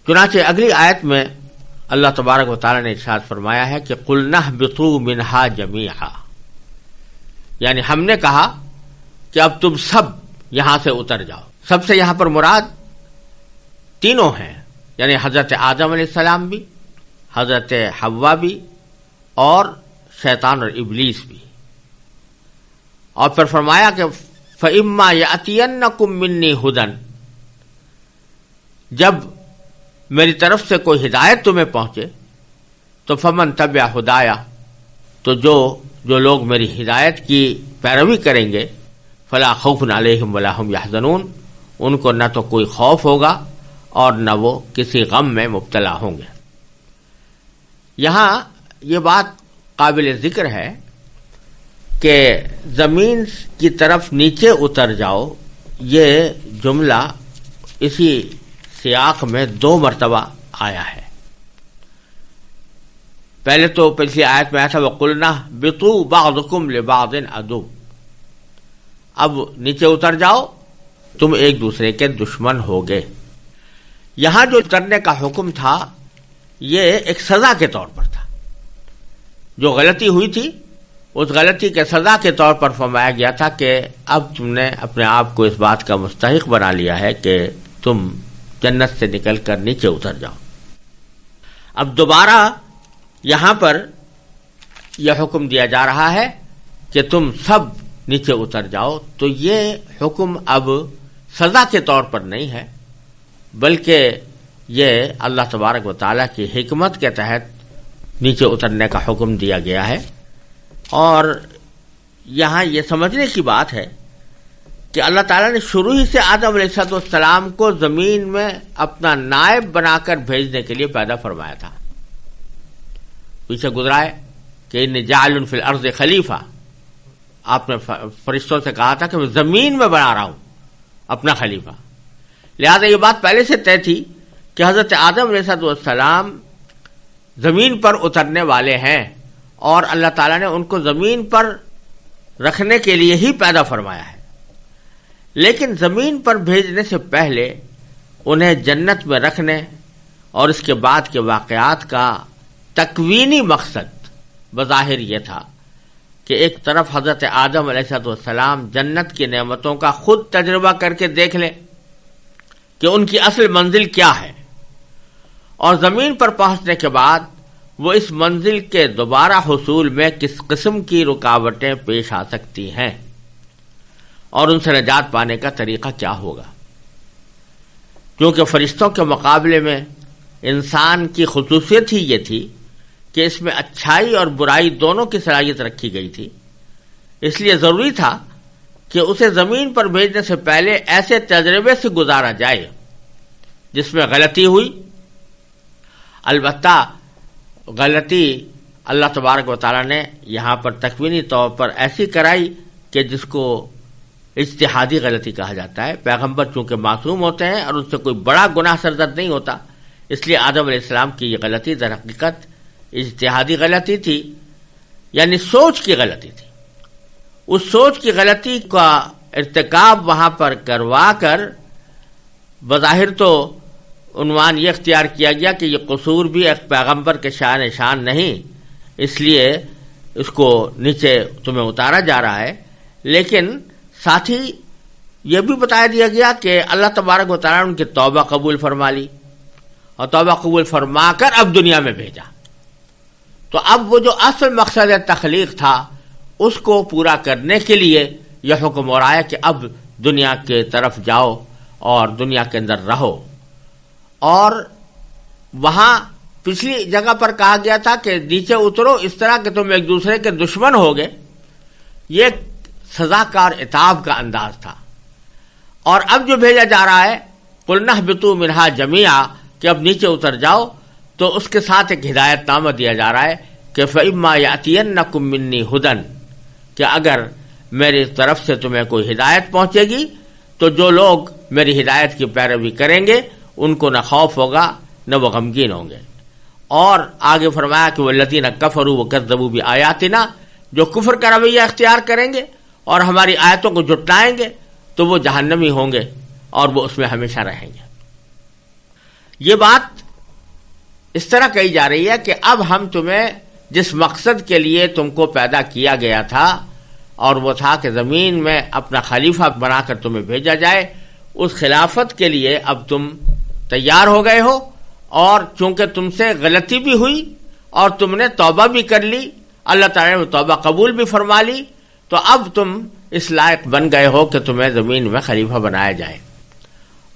چنانچہ اگلی آیت میں اللہ تبارک و تعالی نے ارشاد فرمایا ہے کہ قُلْنَا اهْبِطُوا مِنْهَا جَمِيعًا، یعنی ہم نے کہا کہ اب تم سب یہاں سے اتر جاؤ. سب سے یہاں پر مراد تینوں ہیں، یعنی حضرت آدم علیہ السلام بھی، حضرت حوا بھی، اور شیطان اور ابلیس بھی. اور پھر فرمایا کہ فَإِمَّا يَأْتِيَنَّكُم مِّنِّي هُدًى، جب میری طرف سے کوئی ہدایت تمہیں پہنچے تو فمن تبع ہدایا، تو جو لوگ میری ہدایت کی پیروی کریں گے، فلا خوف علیہم ولا هم يحزنون، ان کو نہ تو کوئی خوف ہوگا اور نہ وہ کسی غم میں مبتلا ہوں گے. یہاں یہ بات قابل ذکر ہے کہ زمین کی طرف نیچے اتر جاؤ، یہ جملہ اسی سیاق میں 2 مرتبہ آیا ہے. پہلے تو پچھلی آیت میں آیا تھا وَقُلْنَا اهْبِطُوا بَعْضُكُمْ لِبَعْضٍ عَدُوٌّ، اب نیچے اتر جاؤ، تم ایک دوسرے کے دشمن ہوگے. یہاں جو اترنے کا حکم تھا یہ ایک سزا کے طور پر تھا. جو غلطی ہوئی تھی اس غلطی کے سزا کے طور پر فرمایا گیا تھا کہ اب تم نے اپنے آپ کو اس بات کا مستحق بنا لیا ہے کہ تم جنت سے نکل کر نیچے اتر جاؤ. اب دوبارہ یہاں پر یہ حکم دیا جا رہا ہے کہ تم سب نیچے اتر جاؤ. تو یہ حکم اب سزا کے طور پر نہیں ہے، بلکہ یہ اللہ تبارک و تعالیٰ کی حکمت کے تحت نیچے اترنے کا حکم دیا گیا ہے. اور یہاں یہ سمجھنے کی بات ہے کہ اللہ تعالیٰ نے شروع ہی سے آدم علیہ السلام کو زمین میں اپنا نائب بنا کر بھیجنے کے لیے پیدا فرمایا تھا. پیچھے گزرا ہے کہ انی جاعل فی الارض خلیفہ، آپ نے فرشتوں سے کہا تھا کہ میں زمین میں بنا رہا ہوں اپنا خلیفہ. لہذا یہ بات پہلے سے طے تھی کہ حضرت آدم علیہ السلام زمین پر اترنے والے ہیں، اور اللہ تعالیٰ نے ان کو زمین پر رکھنے کے لیے ہی پیدا فرمایا ہے. لیکن زمین پر بھیجنے سے پہلے انہیں جنت میں رکھنے اور اس کے بعد کے واقعات کا تکوینی مقصد بظاہر یہ تھا کہ ایک طرف حضرت آدم علیہ السلام جنت کی نعمتوں کا خود تجربہ کر کے دیکھ لیں کہ ان کی اصل منزل کیا ہے، اور زمین پر پہنچنے کے بعد وہ اس منزل کے دوبارہ حصول میں کس قسم کی رکاوٹیں پیش آ سکتی ہیں اور ان سے نجات پانے کا طریقہ کیا ہوگا. کیونکہ فرشتوں کے مقابلے میں انسان کی خصوصیت ہی یہ تھی کہ اس میں اچھائی اور برائی دونوں کی صلاحیت رکھی گئی تھی. اس لیے ضروری تھا کہ اسے زمین پر بھیجنے سے پہلے ایسے تجربے سے گزارا جائے جس میں غلطی ہوئی. البتہ غلطی اللہ تبارک و تعالیٰ نے یہاں پر تکوینی طور پر ایسی کرائی کہ جس کو اجتہادی غلطی کہا جاتا ہے. پیغمبر چونکہ معصوم ہوتے ہیں اور ان سے کوئی بڑا گناہ سرزد نہیں ہوتا، اس لیے آدم علیہ السلام کی یہ غلطی در حقیقت اجتہادی غلطی تھی، یعنی سوچ کی غلطی تھی. اس سوچ کی غلطی کا ارتکاب وہاں پر کروا کر بظاہر تو عنوان یہ اختیار کیا گیا کہ یہ قصور بھی ایک پیغمبر کے شان نہیں، اس لیے اس کو نیچے تمہیں اتارا جا رہا ہے. لیکن ساتھ ہی یہ بھی بتایا دیا گیا کہ اللہ تبارک و تعالیٰ نے ان کی توبہ قبول فرما لی، اور توبہ قبول فرما کر اب دنیا میں بھیجا. تو اب وہ جو اصل مقصد تخلیق تھا اس کو پورا کرنے کے لیے یہ حکم ہو رہا ہے کہ اب دنیا کے طرف جاؤ اور دنیا کے اندر رہو. اور وہاں پچھلی جگہ پر کہا گیا تھا کہ نیچے اترو اس طرح کہ تم ایک دوسرے کے دشمن ہوگے. یہ سزا کار عتاب کا انداز تھا. اور اب جو بھیجا جا رہا ہے قُلْنَا اهْبِطُوا مِنْهَا جَمِيعًا کہ اب نیچے اتر جاؤ، تو اس کے ساتھ ایک ہدایت نامہ دیا جا رہا ہے کہ فَإِمَّا يَأْتِيَنَّكُم مِّنِّي هُدًى کہ اگر میری طرف سے تمہیں کوئی ہدایت پہنچے گی تو جو لوگ میری ہدایت کی پیروی کریں گے ان کو نہ خوف ہوگا نہ وہ غمگین ہوں گے. اور آگے فرمایا کہ وَالَّذِينَ كَفَرُوا وَكَذَّبُوا بِآيَاتِنَا جو کفر کا رویہ اختیار کریں گے اور ہماری آیتوں کو جھٹلائیں گے تو وہ جہنمی ہوں گے اور وہ اس میں ہمیشہ رہیں گے. یہ بات اس طرح کہی جا رہی ہے کہ اب ہم تمہیں جس مقصد کے لیے تم کو پیدا کیا گیا تھا، اور وہ تھا کہ زمین میں اپنا خلیفہ بنا کر تمہیں بھیجا جائے، اس خلافت کے لیے اب تم تیار ہو گئے ہو، اور چونکہ تم سے غلطی بھی ہوئی اور تم نے توبہ بھی کر لی، اللہ تعالیٰ نے توبہ قبول بھی فرما لی، تو اب تم اس لائق بن گئے ہو کہ تمہیں زمین میں خلیفہ بنایا جائے۔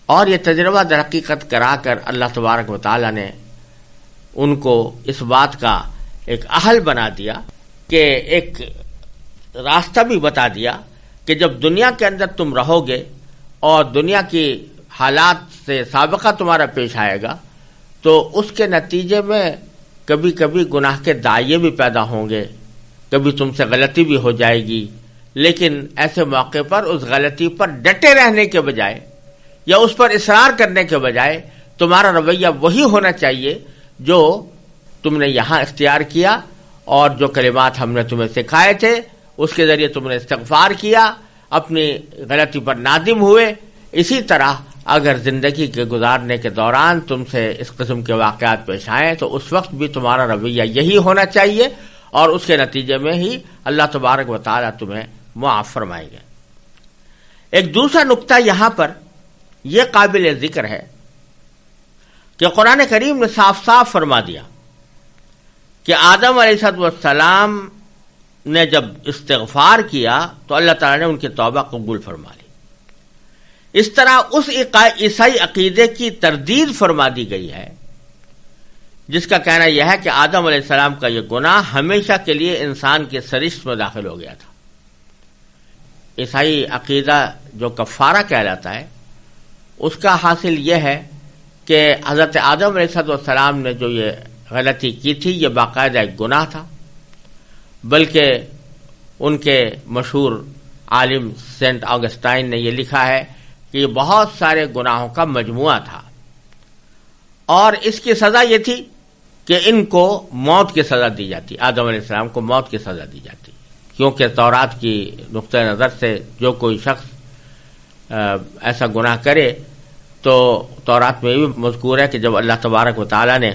اور یہ تجربہ در حقیقت کرا کر اللہ تبارک و تعالیٰ نے ان کو اس بات کا ایک اہل بنا دیا کہ ایک راستہ بھی بتا دیا کہ جب دنیا کے اندر تم رہو گے اور دنیا کی حالات سے سابقہ تمہارا پیش آئے گا، تو اس کے نتیجے میں کبھی کبھی گناہ کے دائیں بھی پیدا ہوں گے، کبھی تم سے غلطی بھی ہو جائے گی، لیکن ایسے موقع پر اس غلطی پر ڈٹے رہنے کے بجائے یا اس پر اصرار کرنے کے بجائے تمہارا رویہ وہی ہونا چاہیے جو تم نے یہاں اختیار کیا، اور جو کلمات ہم نے تمہیں سکھائے تھے اس کے ذریعے تم نے استغفار کیا، اپنی غلطی پر نادم ہوئے۔ اسی طرح اگر زندگی کے گزارنے کے دوران تم سے اس قسم کے واقعات پیش آئیں تو اس وقت بھی تمہارا رویہ یہی ہونا چاہیے، اور اس کے نتیجے میں ہی اللہ تبارک و تعالیٰ تمہیں معاف فرمائیں گے۔ ایک دوسرا نقطہ یہاں پر یہ قابل ذکر ہے کہ قرآن کریم نے صاف صاف فرما دیا کہ آدم علیہ السلام نے جب استغفار کیا تو اللہ تعالیٰ نے ان کی توبہ قبول فرما لی۔ اس طرح اس عیسائی عقیدے کی تردید فرما دی گئی ہے جس کا کہنا یہ ہے کہ آدم علیہ السلام کا یہ گناہ ہمیشہ کے لیے انسان کی سرشت میں داخل ہو گیا تھا۔ عیسائی عقیدہ جو کفارہ کہلاتا ہے اس کا حاصل یہ ہے کہ حضرت آدم علیہ السلام نے جو یہ غلطی کی تھی یہ باقاعدہ ایک گناہ تھا، بلکہ ان کے مشہور عالم سینٹ آگسٹائن نے یہ لکھا ہے کہ یہ بہت سارے گناہوں کا مجموعہ تھا، اور اس کی سزا یہ تھی کہ ان کو موت کی سزا دی جاتی، آدم علیہ السلام کو موت کی سزا دی جاتی، کیونکہ تورات کی نقطہ نظر سے جو کوئی شخص ایسا گناہ کرے تو تورات میں بھی مذکور ہے کہ جب اللہ تبارک و تعالیٰ نے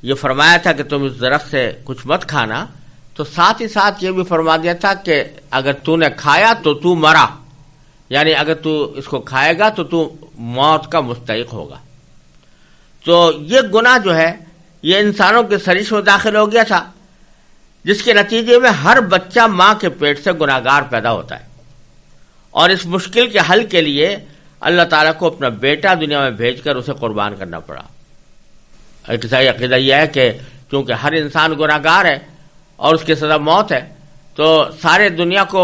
یہ فرمایا تھا کہ تم اس درخت سے کچھ مت کھانا، تو ساتھ ہی ساتھ یہ بھی فرما دیا تھا کہ اگر تو نے کھایا تو تو مرا، یعنی اگر تو اس کو کھائے گا تو تو موت کا مستحق ہوگا۔ تو یہ گناہ جو ہے یہ انسانوں کے سرش میں داخل ہو گیا تھا، جس کے نتیجے میں ہر بچہ ماں کے پیٹ سے گناہگار پیدا ہوتا ہے، اور اس مشکل کے حل کے لیے اللہ تعالیٰ کو اپنا بیٹا دنیا میں بھیج کر اسے قربان کرنا پڑا۔ ایک عیسائی عقیدہ یہ ہے کہ چونکہ ہر انسان گناہگار ہے اور اس کی سزا موت ہے، تو سارے دنیا کو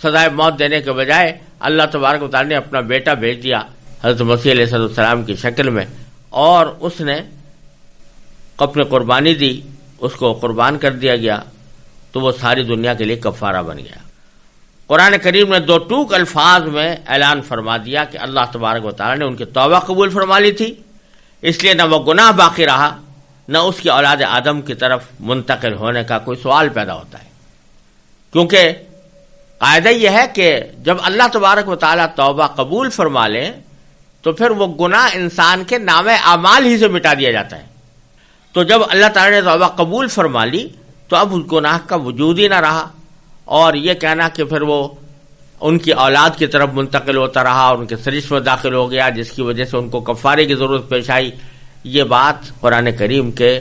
سزائے موت دینے کے بجائے اللہ تبارک و تعالیٰ نے اپنا بیٹا بھیج دیا حضرت مسیح علیہ السلام کی شکل میں، اور اس نے اپنی قربانی دی، اس کو قربان کر دیا گیا، تو وہ ساری دنیا کے لیے کفارہ بن گیا۔ قرآن کریم نے دو ٹوک الفاظ میں اعلان فرما دیا کہ اللہ تبارک و تعالیٰ نے ان کی توبہ قبول فرما لی تھی، اس لیے نہ وہ گناہ باقی رہا، نہ اس کی اولاد آدم کی طرف منتقل ہونے کا کوئی سوال پیدا ہوتا ہے، کیونکہ قاعدہ یہ ہے کہ جب اللہ تبارک و تعالیٰ توبہ قبول فرما لے تو پھر وہ گناہ انسان کے نام اعمال ہی سے مٹا دیا جاتا ہے۔ تو جب اللہ تعالیٰ نے توبہ قبول فرما لی تو اب اس گناہ کا وجود ہی نہ رہا، اور یہ کہنا کہ پھر وہ ان کی اولاد کی طرف منتقل ہوتا رہا اور ان کے سرش میں داخل ہو گیا جس کی وجہ سے ان کو کفارے کی ضرورت پیش آئی، یہ بات قرآن کریم کے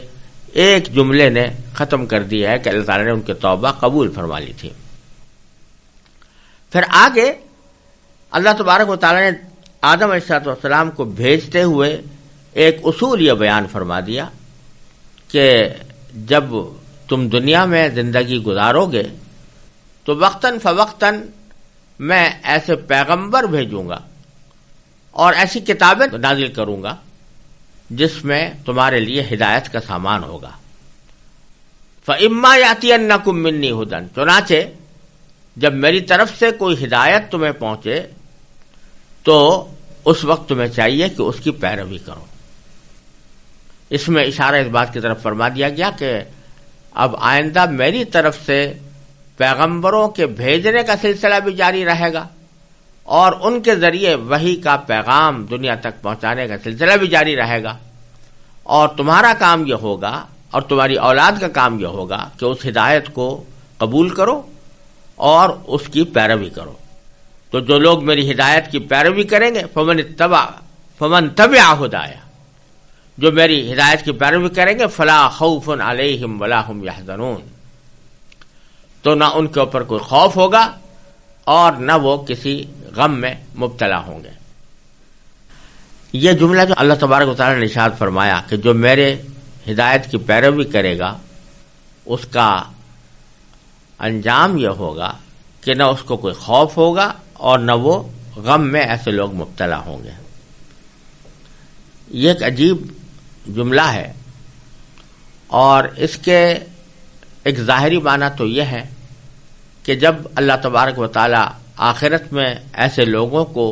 ایک جملے نے ختم کر دی ہے کہ اللہ تعالیٰ نے ان کی توبہ قبول فرما لی تھی۔ پھر آگے اللہ تبارک و تعالیٰ نے آدم علیہ السلام کو بھیجتے ہوئے ایک اصول یہ بیان فرما دیا کہ جب تم دنیا میں زندگی گزارو گے تو وقتاً فوقتاً میں ایسے پیغمبر بھیجوں گا اور ایسی کتابیں نازل کروں گا جس میں تمہارے لیے ہدایت کا سامان ہوگا۔ فَإِمَّا يَأْتِيَنَّكُم مِّنِّي هُدًى، چنانچہ جب میری طرف سے کوئی ہدایت تمہیں پہنچے تو اس وقت تمہیں چاہیے کہ اس کی پیروی کرو۔ اس میں اشارہ اس بات کی طرف فرما دیا گیا کہ اب آئندہ میری طرف سے پیغمبروں کے بھیجنے کا سلسلہ بھی جاری رہے گا اور ان کے ذریعے وحی کا پیغام دنیا تک پہنچانے کا سلسلہ بھی جاری رہے گا، اور تمہارا کام یہ ہوگا اور تمہاری اولاد کا کام یہ ہوگا کہ اس ہدایت کو قبول کرو اور اس کی پیروی کرو. تو جو لوگ میری ہدایت کی پیروی کریں گے فمن تبع ہدایا، جو میری ہدایت کی پیروی کریں گے فلا خوف علیہم ولا هم یحزنون، تو نہ ان کے اوپر کوئی خوف ہوگا اور نہ وہ کسی غم میں مبتلا ہوں گے. یہ جملہ جو اللہ تبارک و تعالی نے ارشاد فرمایا کہ جو میرے ہدایت کی پیروی کرے گا اس کا انجام یہ ہوگا کہ نہ اس کو کوئی خوف ہوگا اور نہ وہ غم میں ایسے لوگ مبتلا ہوں گے. یہ ایک عجیب جملہ ہے اور اس کے ایک ظاہری معنی تو یہ ہے کہ جب اللہ تبارک و تعالی آخرت میں ایسے لوگوں کو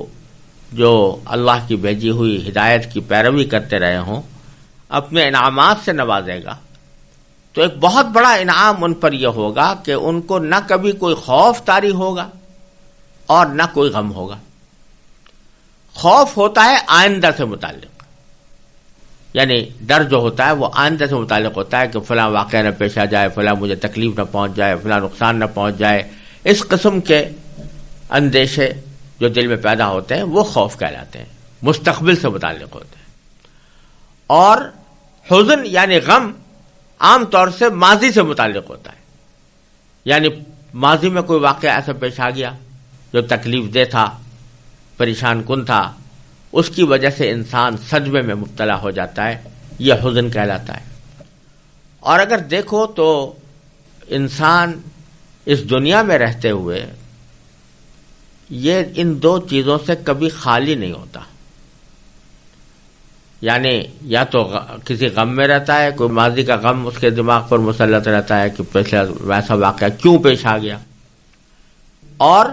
جو اللہ کی بھیجی ہوئی ہدایت کی پیروی کرتے رہے ہوں اپنے انعامات سے نوازے گا، تو ایک بہت بڑا انعام ان پر یہ ہوگا کہ ان کو نہ کبھی کوئی خوف طاری ہوگا اور نہ کوئی غم ہوگا. خوف ہوتا ہے آئندہ سے متعلق، یعنی ڈر جو ہوتا ہے وہ آئندہ سے متعلق ہوتا ہے کہ فلاں واقعہ نہ پیش آ جائے، فلاں مجھے تکلیف نہ پہنچ جائے، فلاں نقصان نہ پہنچ جائے. اس قسم کے اندیشے جو دل میں پیدا ہوتے ہیں وہ خوف کہلاتے ہیں، مستقبل سے متعلق ہوتے ہیں. اور حزن یعنی غم عام طور سے ماضی سے متعلق ہوتا ہے، یعنی ماضی میں کوئی واقعہ ایسا پیش آ گیا جو تکلیف دہ تھا، پریشان کن تھا، اس کی وجہ سے انسان صدمے میں مبتلا ہو جاتا ہے، یہ حزن کہلاتا ہے. اور اگر دیکھو تو انسان اس دنیا میں رہتے ہوئے یہ ان دو چیزوں سے کبھی خالی نہیں ہوتا، یعنی یا تو کسی غم میں رہتا ہے، کوئی ماضی کا غم اس کے دماغ پر مسلط رہتا ہے کہ پچھلا ویسا واقعہ کیوں پیش آ گیا. اور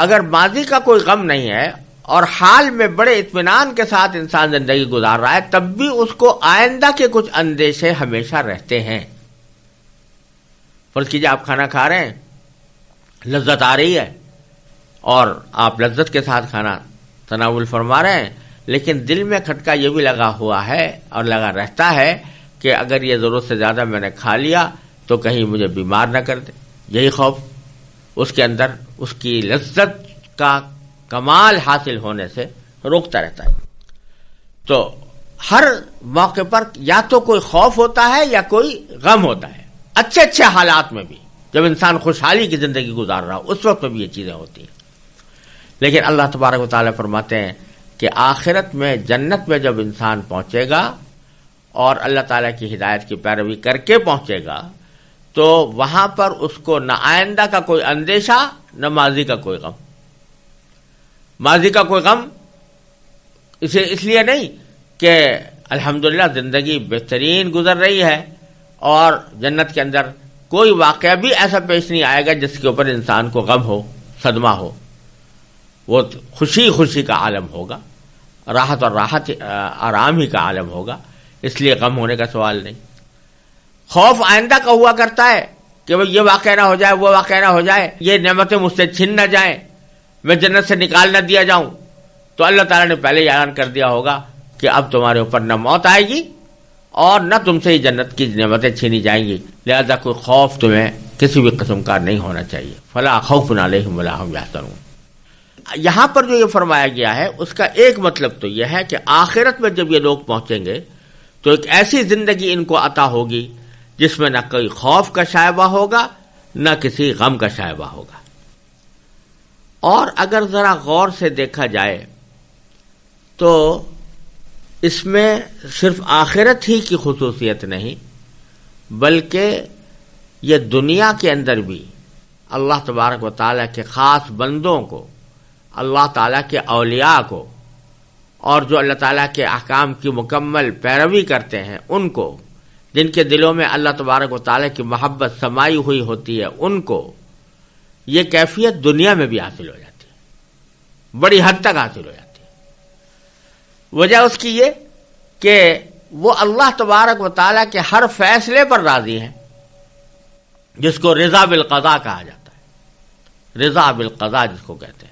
اگر ماضی کا کوئی غم نہیں ہے اور حال میں بڑے اطمینان کے ساتھ انسان زندگی گزار رہا ہے تب بھی اس کو آئندہ کے کچھ اندیشے ہمیشہ رہتے ہیں. فرض کیجیے آپ کھانا کھا رہے ہیں، لذت آ رہی ہے اور آپ لذت کے ساتھ کھانا تناول فرما رہے ہیں، لیکن دل میں کھٹکا یہ بھی لگا ہوا ہے اور لگا رہتا ہے کہ اگر یہ ضرورت سے زیادہ میں نے کھا لیا تو کہیں مجھے بیمار نہ کر دے. یہی خوف اس کے اندر اس کی لذت کا کمال حاصل ہونے سے روکتا رہتا ہے. تو ہر موقع پر یا تو کوئی خوف ہوتا ہے یا کوئی غم ہوتا ہے. اچھے حالات میں بھی، جب انسان خوشحالی کی زندگی گزار رہا ہو اس وقت میں بھی یہ چیزیں ہوتی ہیں. لیکن اللہ تبارک و تعالیٰ فرماتے ہیں کہ آخرت میں جنت میں جب انسان پہنچے گا اور اللہ تعالیٰ کی ہدایت کی پیروی کر کے پہنچے گا تو وہاں پر اس کو نہ آئندہ کا کوئی اندیشہ نہ ماضی کا کوئی غم. ماضی کا کوئی غم اس لیے نہیں کہ الحمدللہ زندگی بہترین گزر رہی ہے اور جنت کے اندر کوئی واقعہ بھی ایسا پیش نہیں آئے گا جس کے اوپر انسان کو غم ہو، صدمہ ہو. وہ خوشی کا عالم ہوگا، راحت آرام ہی کا عالم ہوگا، اس لیے غم ہونے کا سوال نہیں. خوف آئندہ کا ہوا کرتا ہے کہ یہ واقعہ نہ ہو جائے، وہ واقعہ نہ ہو جائے، یہ نعمتیں مجھ سے چھن نہ جائیں، میں جنت سے نکال نہ دیا جاؤں. تو اللہ تعالیٰ نے پہلے ہی اعلان کر دیا ہوگا کہ اب تمہارے اوپر نہ موت آئے گی اور نہ تم سے جنت کی نعمتیں چھینی جائیں گی، لہذا کوئی خوف تمہیں کسی بھی قسم کا نہیں ہونا چاہیے. فلا خوف علیہم ولا هم یحزنون. یہاں پر جو یہ فرمایا گیا ہے اس کا ایک مطلب تو یہ ہے کہ آخرت میں جب یہ لوگ پہنچیں گے تو ایک ایسی زندگی ان کو عطا ہوگی جس میں نہ کوئی خوف کا شائبہ ہوگا نہ کسی غم کا شائبہ ہوگا. اور اگر ذرا غور سے دیکھا جائے تو اس میں صرف آخرت ہی کی خصوصیت نہیں بلکہ یہ دنیا کے اندر بھی اللہ تبارک و تعالیٰ کے خاص بندوں کو، اللہ تعالیٰ کے اولیاء کو اور جو اللہ تعالیٰ کے احکام کی مکمل پیروی کرتے ہیں ان کو، جن کے دلوں میں اللہ تبارک و تعالیٰ کی محبت سمائی ہوئی ہوتی ہے، ان کو یہ کیفیت دنیا میں بھی حاصل ہو جاتی ہے، بڑی حد تک حاصل ہو جاتی ہے. وجہ اس کی یہ کہ وہ اللہ تبارک و تعالیٰ کے ہر فیصلے پر راضی ہیں، جس کو رضا بالقضاء کہا جاتا ہے. رضا بالقضاء جس کو کہتے ہیں،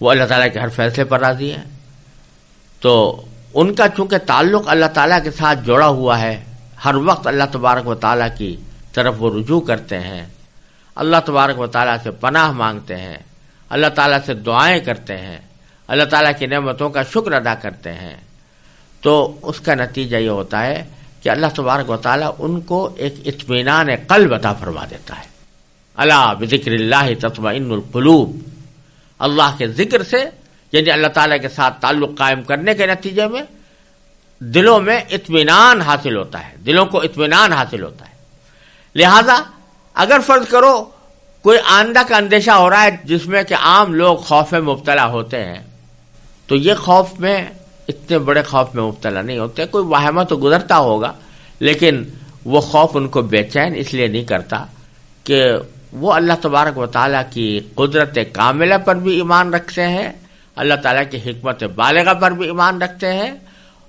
وہ اللہ تعالیٰ کے ہر فیصلے پر راضی ہیں. تو ان کا چونکہ تعلق اللہ تعالیٰ کے ساتھ جڑا ہوا ہے، ہر وقت اللہ تبارک و تعالیٰ کی طرف وہ رجوع کرتے ہیں، اللہ تبارک و تعالیٰ سے پناہ مانگتے ہیں، اللہ تعالیٰ سے دعائیں کرتے ہیں، اللہ تعالیٰ کی نعمتوں کا شکر ادا کرتے ہیں، تو اس کا نتیجہ یہ ہوتا ہے کہ اللہ تبارک و تعالیٰ ان کو ایک اطمینان قلب عطا فرما دیتا ہے۔ الا بذکر اللہ تطمئن القلوب، اللہ کے ذکر سے یعنی اللہ تعالیٰ کے ساتھ تعلق قائم کرنے کے نتیجے میں دلوں میں اطمینان حاصل ہوتا ہے، دلوں کو اطمینان حاصل ہوتا ہے۔ لہذا اگر فرض کرو کوئی آئندہ کا اندیشہ ہو رہا ہے جس میں کہ عام لوگ خوف میں مبتلا ہوتے ہیں، تو یہ خوف میں اتنے بڑے خوف میں مبتلا نہیں ہوتے، کوئی واہمہ تو گزرتا ہوگا، لیکن وہ خوف ان کو بے چین اس لیے نہیں کرتا کہ وہ اللہ تبارک و تعالیٰ کی قدرت کاملہ پر بھی ایمان رکھتے ہیں، اللہ تعالیٰ کی حکمت بالغہ پر بھی ایمان رکھتے ہیں،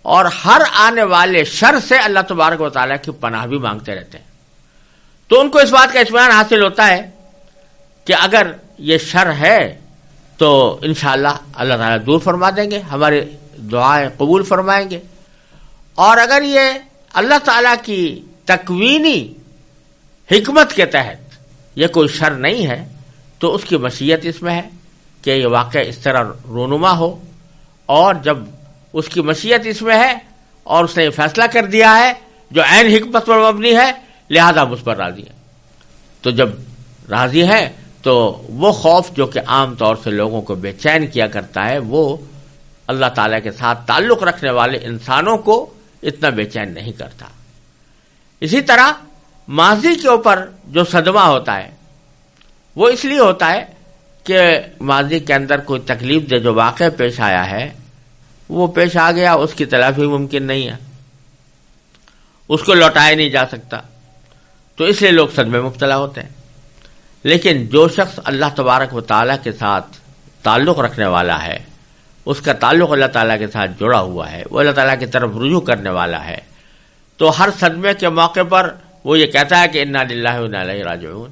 اور ہر آنے والے شر سے اللہ تبارک و تعالیٰ کی پناہ بھی مانگتے رہتے ہیں۔ تو ان کو اس بات کا اطمینان حاصل ہوتا ہے کہ اگر یہ شر ہے تو انشاءاللہ اللہ تعالیٰ دور فرما دیں گے، ہماری دعائیں قبول فرمائیں گے، اور اگر یہ اللہ تعالیٰ کی تکوینی حکمت کے تحت یہ کوئی شر نہیں ہے تو اس کی مشیت اس میں ہے کہ یہ واقعہ اس طرح رونما ہو، اور جب اس کی مشیت اس میں ہے اور اس نے یہ فیصلہ کر دیا ہے جو عین حکمت پر مبنی ہے، لہذا ہم اس پر راضی ہیں۔ تو جب راضی ہیں تو وہ خوف جو کہ عام طور سے لوگوں کو بے چین کیا کرتا ہے، وہ اللہ تعالیٰ کے ساتھ تعلق رکھنے والے انسانوں کو اتنا بے چین نہیں کرتا۔ اسی طرح ماضی کے اوپر جو صدمہ ہوتا ہے وہ اس لیے ہوتا ہے کہ ماضی کے اندر کوئی تکلیف دہ جو واقعہ پیش آیا ہے وہ پیش آ گیا، اس کی تلافی ممکن نہیں ہے، اس کو لوٹایا نہیں جا سکتا، تو اس لیے لوگ صدمے میں مبتلا ہوتے ہیں۔ لیکن جو شخص اللہ تبارک و تعالیٰ کے ساتھ تعلق رکھنے والا ہے، اس کا تعلق اللہ تعالیٰ کے ساتھ جڑا ہوا ہے، وہ اللہ تعالیٰ کی طرف رجوع کرنے والا ہے، تو ہر صدمے کے موقع پر وہ یہ کہتا ہے کہ انا للہ و انا الیہ راجعون،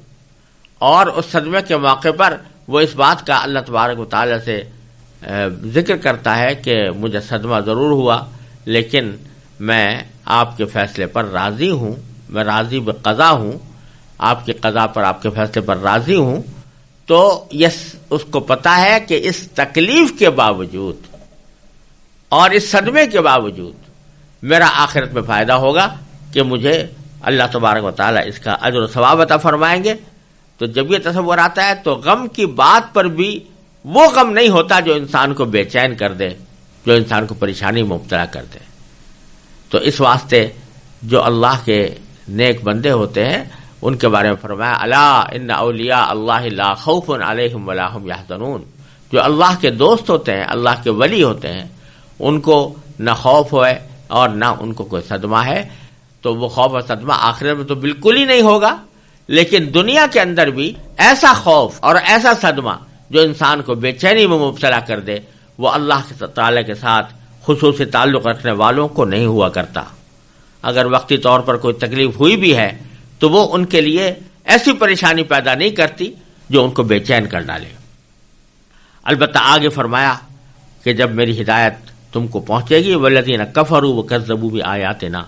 اور اس صدمے کے موقع پر وہ اس بات کا اللہ تبارک و تعالیٰ سے ذکر کرتا ہے کہ مجھے صدمہ ضرور ہوا لیکن میں آپ کے فیصلے پر راضی ہوں، میں راضی بقضا ہوں، آپ کی قضا پر، آپ کے فیصلے پر راضی ہوں۔ تو اس کو پتا ہے کہ اس تکلیف کے باوجود اور اس صدمے کے باوجود میرا آخرت میں فائدہ ہوگا کہ مجھے اللہ تبارک و تعالیٰ اس کا اجر و ثواب عطا فرمائیں گے۔ تو جب یہ تصور آتا ہے تو غم کی بات پر بھی وہ غم نہیں ہوتا جو انسان کو بے چین کر دے، جو انسان کو پریشانی میں مبتلا کر دے۔ تو اس واسطے جو اللہ کے نیک بندے ہوتے ہیں ان کے بارے میں فرمایا الا ان اولیاء اللہ لا خوف علیہم ولا هم یحزنون، جو اللہ کے دوست ہوتے ہیں، اللہ کے ولی ہوتے ہیں، ان کو نہ خوف ہے اور نہ ان کو کوئی صدمہ ہے۔ تو وہ خوف اور صدمہ آخرت میں تو بالکل ہی نہیں ہوگا، لیکن دنیا کے اندر بھی ایسا خوف اور ایسا صدمہ جو انسان کو بے چینی میں مبتلا کر دے وہ اللہ تعالی کے ساتھ خصوصی تعلق رکھنے والوں کو نہیں ہوا کرتا۔ اگر وقتی طور پر کوئی تکلیف ہوئی بھی ہے تو وہ ان کے لیے ایسی پریشانی پیدا نہیں کرتی جو ان کو بے چین کر ڈالے۔ البتہ آگے فرمایا کہ جب میری ہدایت تم کو پہنچے گی والذین کفروا وکذبوا بآیاتنا،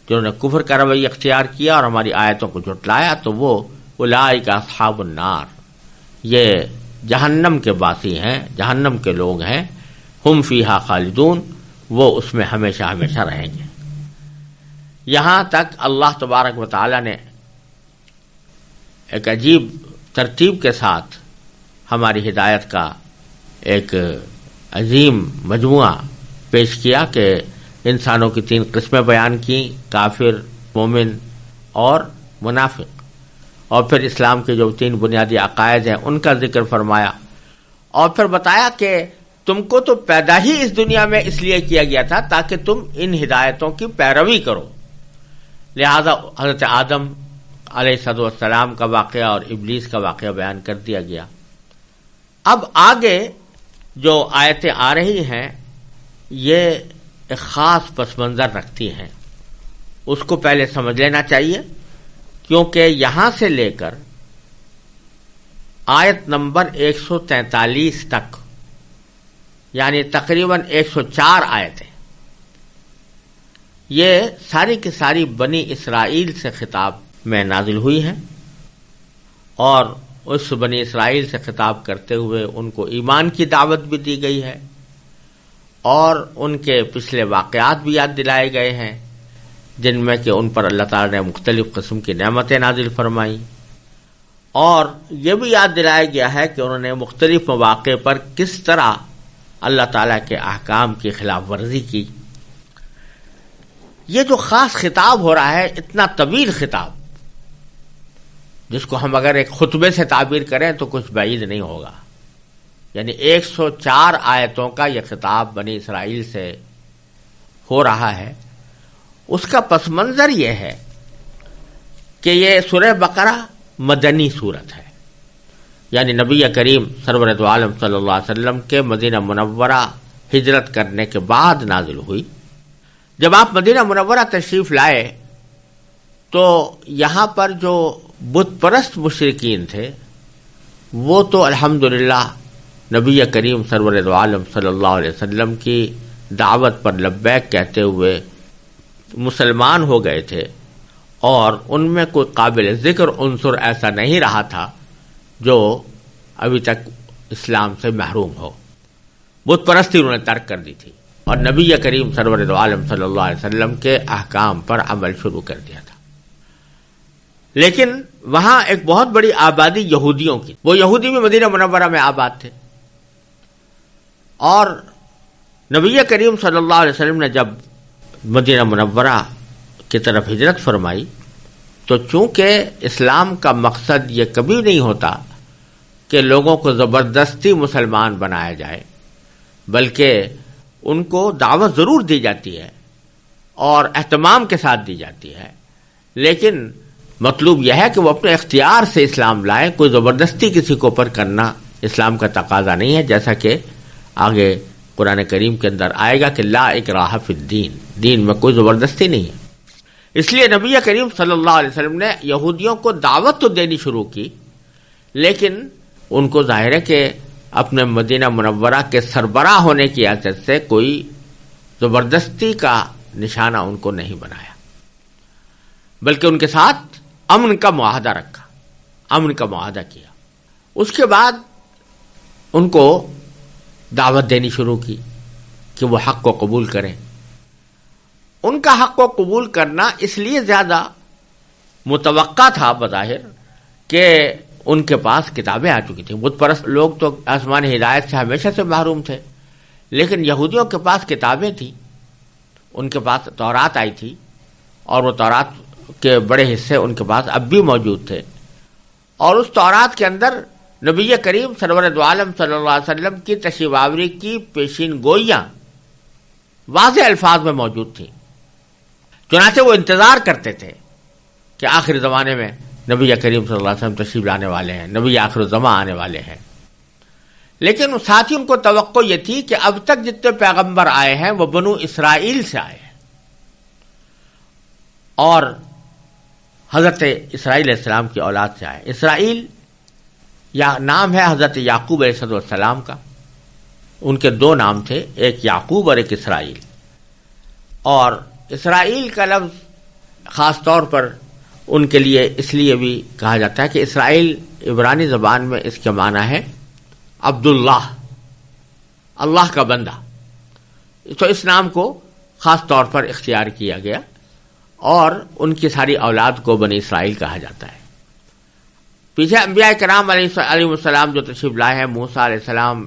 جنہوں نے کفر کا رویہ اختیار کیا اور ہماری آیتوں کو جھٹلایا، تو وہ اولئک اصحاب النار، یہ جہنم کے باسی ہیں، جہنم کے لوگ ہیں، ہم فیہا خالدون، وہ اس میں ہمیشہ ہمیشہ رہیں گے۔ یہاں تک اللہ تبارک و تعالی نے ایک عجیب ترتیب کے ساتھ ہماری ہدایت کا ایک عظیم مجموعہ پیش کیا کہ انسانوں کی 3 قسمیں بیان کی، کافر، مومن اور منافق، اور پھر اسلام کے جو 3 بنیادی عقائد ہیں ان کا ذکر فرمایا، اور پھر بتایا کہ تم کو تو پیدا ہی اس دنیا میں اس لیے کیا گیا تھا تاکہ تم ان ہدایتوں کی پیروی کرو۔ لہذا حضرت آدم علیہ السلام کا واقعہ اور ابلیس کا واقعہ بیان کر دیا گیا۔ اب آگے جو آیتیں آ رہی ہیں یہ ایک خاص پس منظر رکھتی ہیں، اس کو پہلے سمجھ لینا چاہیے، کیونکہ یہاں سے لے کر آیت نمبر 143 تک، یعنی تقریباً 104 آیتیں، یہ ساری کی ساری بنی اسرائیل سے خطاب میں نازل ہوئی ہیں، اور اس بنی اسرائیل سے خطاب کرتے ہوئے ان کو ایمان کی دعوت بھی دی گئی ہے، اور ان کے پچھلے واقعات بھی یاد دلائے گئے ہیں جن میں کہ ان پر اللہ تعالی نے مختلف قسم کی نعمتیں نازل فرمائیں، اور یہ بھی یاد دلایا گیا ہے کہ انہوں نے مختلف مواقع پر کس طرح اللہ تعالیٰ کے احکام کی خلاف ورزی کی۔ یہ جو خاص خطاب ہو رہا ہے، اتنا طویل خطاب، جس کو ہم اگر ایک خطبے سے تعبیر کریں تو کچھ بعید نہیں ہوگا، یعنی 104 آیتوں کا یہ خطاب بنی اسرائیل سے ہو رہا ہے۔ اس کا پس منظر یہ ہے کہ یہ سورہ بقرہ مدنی صورت ہے، یعنی نبی کریم سرور دو عالم صلی اللہ علیہ وسلم کے مدینہ منورہ ہجرت کرنے کے بعد نازل ہوئی۔ جب آپ مدینہ منورہ تشریف لائے تو یہاں پر جو بت پرست مشرکین تھے وہ تو الحمدللہ نبی کریم سرور دو عالم صلی اللہ علیہ وسلم کی دعوت پر لبیک کہتے ہوئے مسلمان ہو گئے تھے، اور ان میں کوئی قابل ذکر عنصر ایسا نہیں رہا تھا جو ابھی تک اسلام سے محروم ہو۔ بت پرستی انہوں نے ترک کر دی تھی اور نبی کریم سرور دو عالم صلی اللہ علیہ وسلم کے احکام پر عمل شروع کر دیا تھا۔ لیکن وہاں ایک بہت بڑی آبادی یہودیوں کی، وہ یہودی بھی مدینہ منورہ میں آباد تھے، اور نبی کریم صلی اللہ علیہ وسلم نے جب مدینہ منورہ کی طرف ہجرت فرمائی تو چونکہ اسلام کا مقصد یہ کبھی نہیں ہوتا کہ لوگوں کو زبردستی مسلمان بنایا جائے، بلکہ ان کو دعوت ضرور دی جاتی ہے اور اہتمام کے ساتھ دی جاتی ہے، لیکن مطلوب یہ ہے کہ وہ اپنے اختیار سے اسلام لائیں، کوئی زبردستی کسی کو پر کرنا اسلام کا تقاضا نہیں ہے، جیسا کہ آگے قرآن کریم کے اندر آئے گا کہ لا اکراہ فی الدین، دین میں کوئی زبردستی نہیں ہے۔ اس لیے نبی کریم صلی اللہ علیہ وسلم نے یہودیوں کو دعوت تو دینی شروع کی، لیکن ان کو ظاہر ہے کہ اپنے مدینہ منورہ کے سربراہ ہونے کی حیثیت سے کوئی زبردستی کا نشانہ ان کو نہیں بنایا، بلکہ ان کے ساتھ امن کا معاہدہ رکھا، امن کا معاہدہ کیا۔ اس کے بعد ان کو دعوت دینی شروع کی کہ وہ حق کو قبول کریں۔ ان کا حق کو قبول کرنا اس لیے زیادہ متوقع تھا بظاہر کہ ان کے پاس کتابیں آ چکی تھیں۔ بت پرست لوگ تو آسمانی ہدایت سے ہمیشہ سے محروم تھے، لیکن یہودیوں کے پاس کتابیں تھیں، ان کے پاس تورات آئی تھی، اور وہ تورات کے بڑے حصے ان کے پاس اب بھی موجود تھے، اور اس تورات کے اندر نبی کریم سرور دو عالم صلی اللہ علیہ وسلم کی تشریف آوری کی پیشین گوئیاں واضح الفاظ میں موجود تھیں، چنانچہ وہ انتظار کرتے تھے کہ آخر زمانے میں نبی کریم صلی اللہ علیہ وسلم تشریف لانے والے ہیں، نبی آخر الزمان آنے والے ہیں۔ لیکن ساتھ ہی ان کو توقع یہ تھی کہ اب تک جتنے پیغمبر آئے ہیں وہ بنو اسرائیل سے آئے ہیں، اور حضرت اسرائیل علیہ السلام کی اولاد سے آئے۔ اسرائیل یا نام ہے حضرت یعقوب علیہ السلام کا، ان کے دو نام تھے، ایک یعقوب اور ایک اسرائیل، اور اسرائیل کا لفظ خاص طور پر ان کے لیے اس لیے بھی کہا جاتا ہے کہ اسرائیل عبرانی زبان میں اس کے معنی ہے عبداللہ، اللہ کا بندہ، تو اس نام کو خاص طور پر اختیار کیا گیا، اور ان کی ساری اولاد کو بنی اسرائیل کہا جاتا ہے۔ پیچھے انبیاء کرام علیہ السلام جو تشریف لائے ہیں، موسیٰ علیہ السلام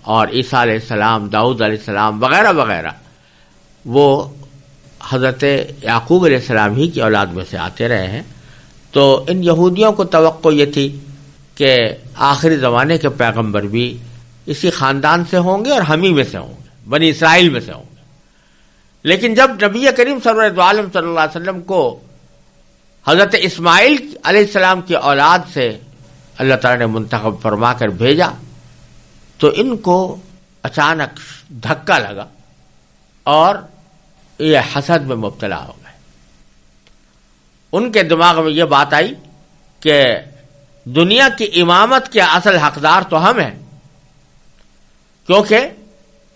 اور عیسیٰ علیہ السلام، داؤد علیہ السلام وغیرہ وغیرہ، وہ حضرت یعقوب علیہ السلام ہی کی اولاد میں سے آتے رہے ہیں۔ تو ان یہودیوں کو توقع یہ تھی کہ آخری زمانے کے پیغمبر بھی اسی خاندان سے ہوں گے اور ہم ہی میں سے ہوں گے، بنی اسرائیل میں سے ہوں گے۔ لیکن جب نبی کریم صلی اللہ علیہ وسلم کو حضرت اسماعیل علیہ السلام کی اولاد سے اللہ تعالی نے منتخب فرما کر بھیجا تو ان کو اچانک دھکا لگا اور یہ حسد میں مبتلا ہو گئے۔ ان کے دماغ میں یہ بات آئی کہ دنیا کی امامت کے اصل حقدار تو ہم ہیں، کیونکہ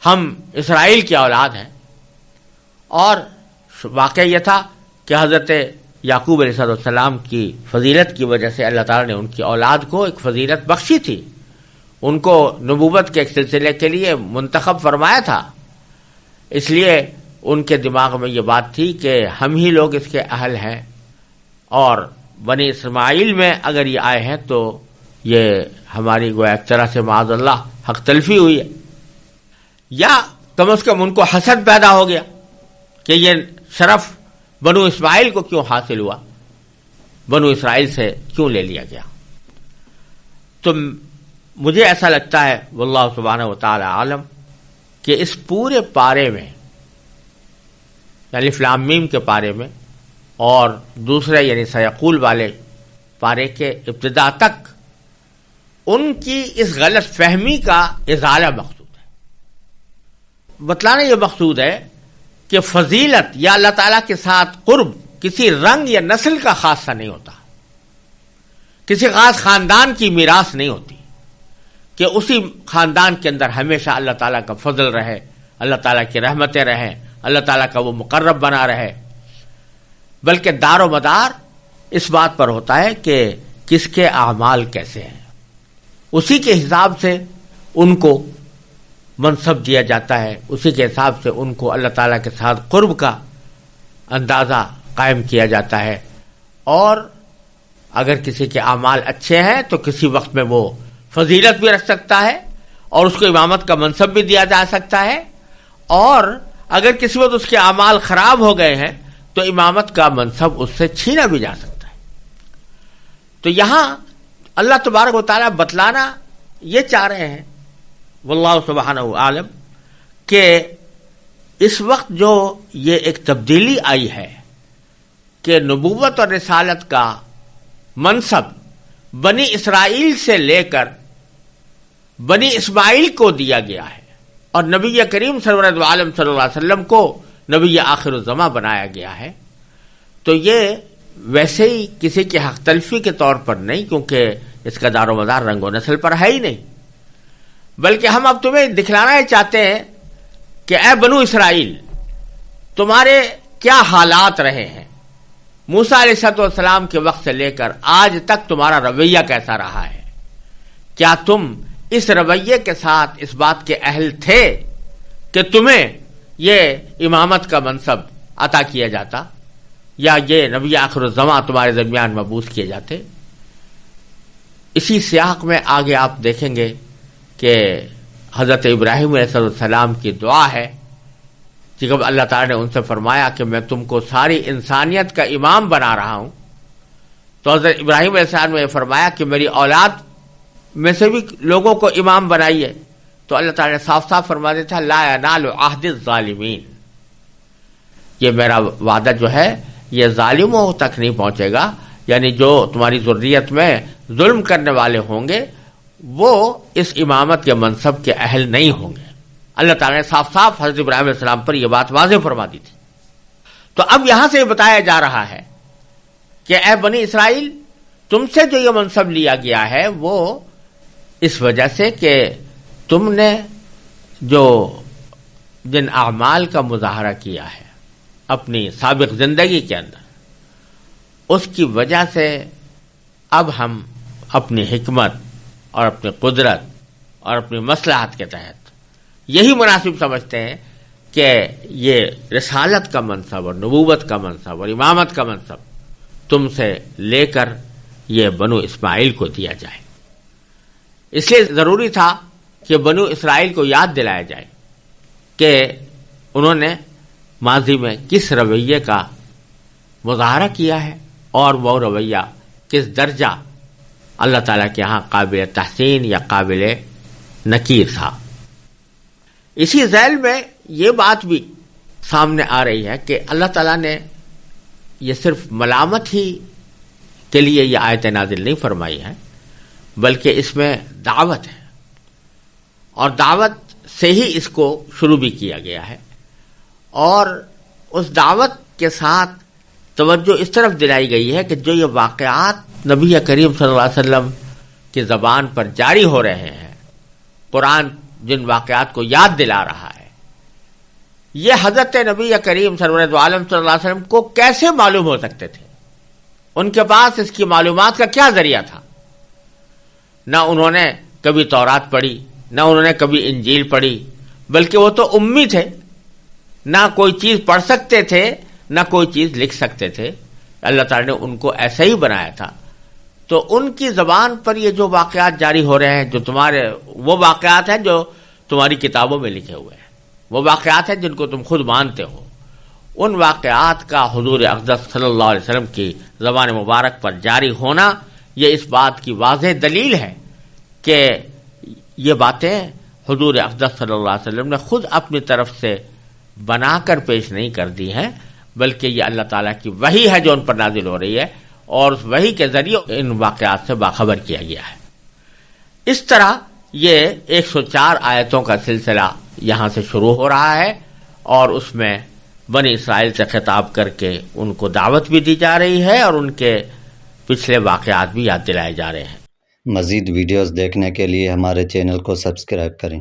ہم اسرائیل کی اولاد ہیں، اور واقعہ یہ تھا کہ حضرت یعقوب علیہ السلام کی فضیلت کی وجہ سے اللہ تعالیٰ نے ان کی اولاد کو ایک فضیلت بخشی تھی، ان کو نبوت کے ایک سلسلے کے لیے منتخب فرمایا تھا، اس لیے ان کے دماغ میں یہ بات تھی کہ ہم ہی لوگ اس کے اہل ہیں، اور بنی اسماعیل میں اگر یہ آئے ہیں تو یہ ہماری گویا ایک طرح سے معاذ اللہ حق تلفی ہوئی ہے، یا کم از کم ان کو حسد پیدا ہو گیا کہ یہ شرف بنو اسماعیل کو کیوں حاصل ہوا، بنو اسرائیل سے کیوں لے لیا گیا۔ تو مجھے ایسا لگتا ہے واللہ سبحانہ و تعالی عالم کہ اس پورے پارے میں الف لام میم کے پارے میں اور دوسرے یعنی سیقول والے پارے کے ابتدا تک ان کی اس غلط فہمی کا ازالہ مقصود ہے۔ بتلانا یہ مقصود ہے کہ فضیلت یا اللہ تعالیٰ کے ساتھ قرب کسی رنگ یا نسل کا خاصہ نہیں ہوتا، کسی خاص خاندان کی میراث نہیں ہوتی کہ اسی خاندان کے اندر ہمیشہ اللہ تعالیٰ کا فضل رہے، اللہ تعالیٰ کی رحمتیں رہیں، اللہ تعالیٰ کا وہ مقرب بنا رہے، بلکہ دار و مدار اس بات پر ہوتا ہے کہ کس کے اعمال کیسے ہیں، اسی کے حساب سے ان کو منصب دیا جاتا ہے، اسی کے حساب سے ان کو اللہ تعالیٰ کے ساتھ قرب کا اندازہ قائم کیا جاتا ہے، اور اگر کسی کے اعمال اچھے ہیں تو کسی وقت میں وہ فضیلت بھی رکھ سکتا ہے اور اس کو امامت کا منصب بھی دیا جا سکتا ہے، اور اگر کسی وقت اس کے اعمال خراب ہو گئے ہیں تو امامت کا منصب اس سے چھینا بھی جا سکتا ہے۔ تو یہاں اللہ تبارک و تعالیٰ بتلانا یہ چاہ رہے ہیں واللہ سبحانہ عالم کہ اس وقت جو یہ ایک تبدیلی آئی ہے کہ نبوت اور رسالت کا منصب بنی اسرائیل سے لے کر بنی اسماعیل کو دیا گیا ہے، اور نبی کریم سرورت عالم صلی اللہ علیہ وسلم کو نبی آخر الزماں بنایا گیا ہے، تو یہ ویسے ہی کسی کی حق تلفی کے طور پر نہیں، کیونکہ اس کا دار و مدار رنگ و نسل پر ہے ہی نہیں، بلکہ ہم اب تمہیں دکھلانا ہی چاہتے ہیں کہ اے بنو اسرائیل تمہارے کیا حالات رہے ہیں، موسیٰ علیہ السلام کے وقت سے لے کر آج تک تمہارا رویہ کیسا رہا ہے، کیا تم اس رویے کے ساتھ اس بات کے اہل تھے کہ تمہیں یہ امامت کا منصب عطا کیا جاتا یا یہ نبی آخر الزماں تمہارے درمیان مبعوث کیے جاتے۔ اسی سیاق میں آگے آپ دیکھیں گے کہ حضرت ابراہیم علیہ السلام کی دعا ہے، جب اللہ تعالیٰ نے ان سے فرمایا کہ میں تم کو ساری انسانیت کا امام بنا رہا ہوں، تو حضرت ابراہیم علیہ السلام نے فرمایا کہ میری اولاد میں سے بھی لوگوں کو امام بنائیے، تو اللہ تعالیٰ نے صاف صاف فرما دیا تھا لا ینال عہد الظالمین، یہ میرا وعدہ جو ہے یہ ظالموں تک نہیں پہنچے گا، یعنی جو تمہاری ذریت میں ظلم کرنے والے ہوں گے وہ اس امامت کے منصب کے اہل نہیں ہوں گے۔ اللہ تعالیٰ نے صاف صاف حضرت ابراہیم علیہ السلام پر یہ بات واضح فرما دی تھی۔ تو اب یہاں سے یہ بتایا جا رہا ہے کہ اے بنی اسرائیل تم سے جو یہ منصب لیا گیا ہے وہ اس وجہ سے کہ تم نے جو جن اعمال کا مظاہرہ کیا ہے اپنی سابق زندگی کے اندر، اس کی وجہ سے اب ہم اپنی حکمت اور اپنی قدرت اور اپنی مصلحت کے تحت یہی مناسب سمجھتے ہیں کہ یہ رسالت کا منصب اور نبوت کا منصب اور امامت کا منصب تم سے لے کر یہ بنو اسماعیل کو دیا جائے۔ اس لیے ضروری تھا کہ بنو اسرائیل کو یاد دلایا جائے کہ انہوں نے ماضی میں کس رویے کا مظاہرہ کیا ہے اور وہ رویہ کس درجہ اللہ تعالیٰ کے ہاں قابل تحسین یا قابل نکیر تھا۔ اسی ذیل میں یہ بات بھی سامنے آ رہی ہے کہ اللہ تعالیٰ نے یہ صرف ملامت ہی کے لیے یہ آیت نازل نہیں فرمائی ہے، بلکہ اس میں دعوت ہے، اور دعوت سے ہی اس کو شروع بھی کیا گیا ہے، اور اس دعوت کے ساتھ توجہ اس طرف دلائی گئی ہے کہ جو یہ واقعات نبی کریم صلی اللہ علیہ وسلم کی زبان پر جاری ہو رہے ہیں، قرآن جن واقعات کو یاد دلا رہا ہے، یہ حضرت نبی کریم سرور دو عالم صلی اللہ علیہ وسلم کو کیسے معلوم ہو سکتے تھے؟ ان کے پاس اس کی معلومات کا کیا ذریعہ تھا؟ نہ انہوں نے کبھی تورات پڑھی، نہ انہوں نے کبھی انجیل پڑھی، بلکہ وہ تو امی تھے، نہ کوئی چیز پڑھ سکتے تھے نہ کوئی چیز لکھ سکتے تھے. اللہ تعالیٰ نے ان کو ایسا ہی بنایا تھا. تو ان کی زبان پر یہ جو واقعات جاری ہو رہے ہیں، جو تمہارے وہ واقعات ہیں جو تمہاری کتابوں میں لکھے ہوئے ہیں، وہ واقعات ہیں جن کو تم خود مانتے ہو، ان واقعات کا حضور اقدس صلی اللہ علیہ وسلم کی زبان مبارک پر جاری ہونا یہ اس بات کی واضح دلیل ہے کہ یہ باتیں حضور اقدس صلی اللہ علیہ وسلم نے خود اپنی طرف سے بنا کر پیش نہیں کر دی ہیں، بلکہ یہ اللہ تعالیٰ کی وحی ہے جو ان پر نازل ہو رہی ہے، اور اس وحی کے ذریعے ان واقعات سے باخبر کیا گیا ہے. اس طرح یہ 104 آیتوں کا سلسلہ یہاں سے شروع ہو رہا ہے، اور اس میں بنی اسرائیل سے خطاب کر کے ان کو دعوت بھی دی جا رہی ہے اور ان کے پچھلے واقعات بھی یاد دلائے جا رہے ہیں. مزید ویڈیوز دیکھنے کے لیے ہمارے چینل کو سبسکرائب کریں.